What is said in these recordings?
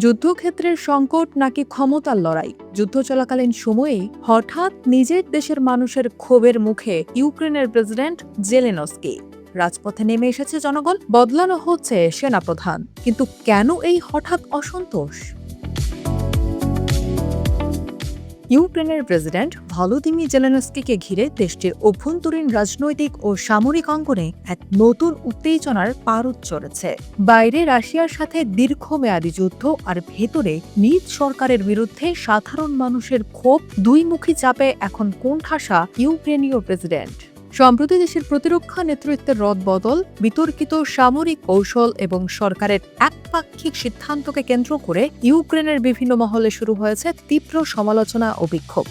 যুদ্ধক্ষেত্রের সংকট নাকি ক্ষমতার লড়াই? যুদ্ধ চলাকালীন সময়েই হঠাৎ নিজের দেশের মানুষের ক্ষোভের মুখে ইউক্রেনের প্রেসিডেন্ট জেলেনস্কি। রাজপথে নেমে এসেছে জনগণ, বদলানো হচ্ছে সেনাপ্রধান। কিন্তু কেন এই হঠাৎ অসন্তোষ? ইউক্রেনের প্রেসিডেন্ট ভলোদিমির জেলেনস্কিকে ঘিরে দেশটির অভ্যন্তরীণ রাজনৈতিক ও সামরিক অঙ্গনে এক নতুন উত্তেজনার পারদ চড়েছে। বাইরে রাশিয়ার সাথে দীর্ঘমেয়াদী যুদ্ধ আর ভেতরে নিজ সরকারের বিরুদ্ধে সাধারণ মানুষের ক্ষোভ, দুইমুখী চাপে এখন কোণঠাসা ইউক্রেনীয় প্রেসিডেন্ট। সম্প্রতি দেশের প্রতিরক্ষা নেতৃত্বের রদবদল, বিতর্কিত সামরিক কৌশল এবং সরকারের একপাক্ষিক সিদ্ধান্তকে কেন্দ্র করে ইউক্রেনের বিভিন্ন মহলে শুরু হয়েছে তীব্র সমালোচনা ও বিক্ষোভ।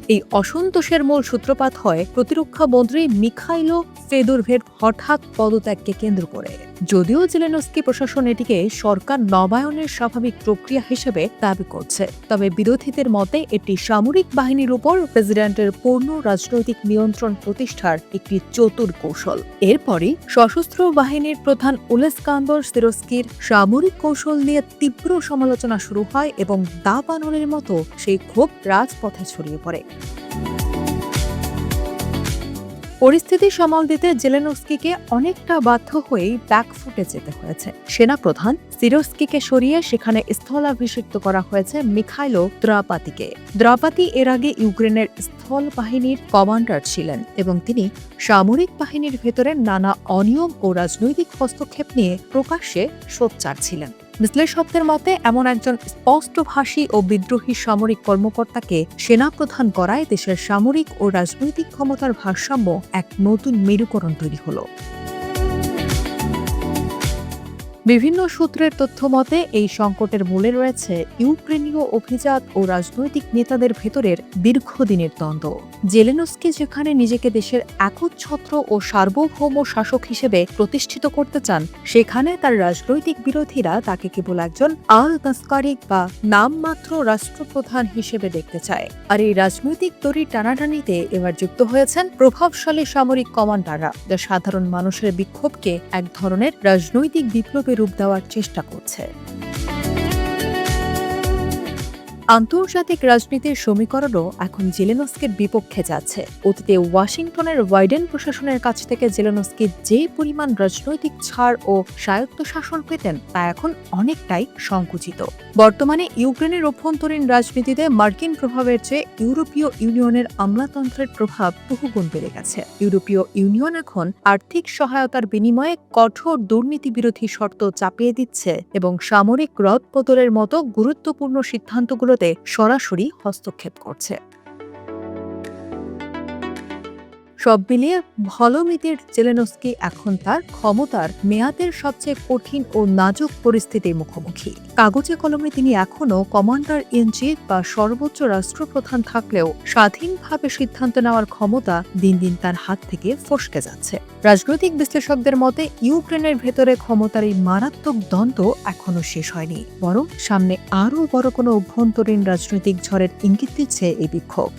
এই অসন্তোষের মূল সূত্রপাত হয় প্রতিরক্ষা মন্ত্রী মিখাইলো ফেদোরভের হঠাৎ পদত্যাগকে কেন্দ্র করে। যদিও জেলেনস্কি প্রশাসন এটিকে সরকার নবায়নের স্বাভাবিক প্রক্রিয়া হিসেবে দাবি করছে, তবে বিরোধীদের মতে এটি সামরিক বাহিনীর উপর প্রেসিডেন্টের পূর্ণ রাজনৈতিক নিয়ন্ত্রণ প্রতিষ্ঠার একটি চতুর কৌশল। এরপরই সশস্ত্র বাহিনীর প্রধান ওলেসকান্দর সিরস্কির সামরিক কৌশল নিয়ে তীব্র সমালোচনা শুরু হয় এবং দাবানলের মতো সেই ক্ষোভ রাজপথে ছড়িয়ে পড়ে। পরিস্থিতি সামাল দিতে জেলেনস্কিকে অনেকটা বাধ্য হয়েই ব্যাকফুটে যেতে হয়েছে। সেনাপ্রধান সিরস্কিকে সরিয়ে সেখানে স্থলাভিষিক্ত করা হয়েছে মিখাইলো দ্রাপাতিকে। দ্রাপাতি এর আগে ইউক্রেনের স্থল বাহিনীর কমান্ডার ছিলেন এবং তিনি সামরিক বাহিনীর ভেতরে নানা অনিয়ম ও রাজনৈতিক হস্তক্ষেপ নিয়ে প্রকাশ্যে সোচ্চার ছিলেন। বিশ্লেষকদের মতে এমন একজন স্পষ্টভাষী ও বিদ্রোহী সামরিক কর্মকর্তাকে সেনাপ্রধান করায় দেশের সামরিক ও রাজনৈতিক ক্ষমতার ভারসাম্য এক নতুন মেরুকরণ তৈরি হলো। বিভিন্ন সূত্রের তথ্য মতে এই সংকটের মূলে রয়েছে ইউক্রেনীয় অভিজাত ও রাজনৈতিক নেতাদের ভেতরের দীর্ঘদিনের দ্বন্দ্ব। জেলেনস্কি যেখানে নিজেকে দেশের একচ্ছত্র ও সার্বভৌম শাসক হিসেবে প্রতিষ্ঠিত করতে চান, সেখানে তার রাজনৈতিক বিরোধীরা তাকে কেবল একজন আল-তাস্কারিক বা নামমাত্র রাষ্ট্রপ্রধান হিসেবে দেখতে চায়। আর এই রাজনৈতিক দড়ি টানাটানিতে এবার যুক্ত হয়েছেন প্রভাবশালী সামরিক কমান্ডাররা, যা সাধারণ মানুষের বিক্ষোভকে এক ধরনের রাজনৈতিক বিপ্লবের রূপ দেওয়ার চেষ্টা করছে। আন্তর্জাতিক রাজনীতির সমীকরণও এখন জেলেনস্কির বিপক্ষে যাচ্ছে। অতীতে ওয়াশিংটনের বাইডেন প্রশাসনের কাছ থেকে জেলেনস্কি যে পরিমাণ রাজনৈতিক ছাড় ও স্বায়ত্তশাসন পেতেন, তা এখন অনেকটাই সংকুচিত। বর্তমানে ইউক্রেনের অভ্যন্তরীণ রাজনীতিতে মার্কিন প্রভাবের চেয়ে ইউরোপীয় ইউনিয়নের আমলাতন্ত্রের প্রভাব বহুগুণ বেড়ে গেছে। ইউরোপীয় ইউনিয়ন এখন আর্থিক সহায়তার বিনিময়ে কঠোর দুর্নীতি বিরোধী শর্ত চাপিয়ে দিচ্ছে এবং সামরিক রদবদলের মতো গুরুত্বপূর্ণ সিদ্ধান্তগুলো সরাসরি হস্তক্ষেপ করছে। সব মিলিয়ে ভলোদিমির জেলেনস্কি এখন তার ক্ষমতার মেয়াদের সবচেয়ে কঠিন ও নাজুক পরিস্থিতির মুখোমুখি। কাগজে কলমে তিনি এখনও কমান্ডার ইন চিফ বা সর্বোচ্চ রাষ্ট্রপ্রধান থাকলেও স্বাধীনভাবে সিদ্ধান্ত নেওয়ার ক্ষমতা দিন দিন তার হাত থেকে ফসকে যাচ্ছে। রাজনৈতিক বিশ্লেষকদের মতে ইউক্রেনের ভেতরে ক্ষমতার এই মারাত্মক দ্বন্দ্ব এখনো শেষ হয়নি, বরং সামনে আরও বড় কোনো অভ্যন্তরীণ রাজনৈতিক ঝড়ের ইঙ্গিত দিচ্ছে এই বিক্ষোভ।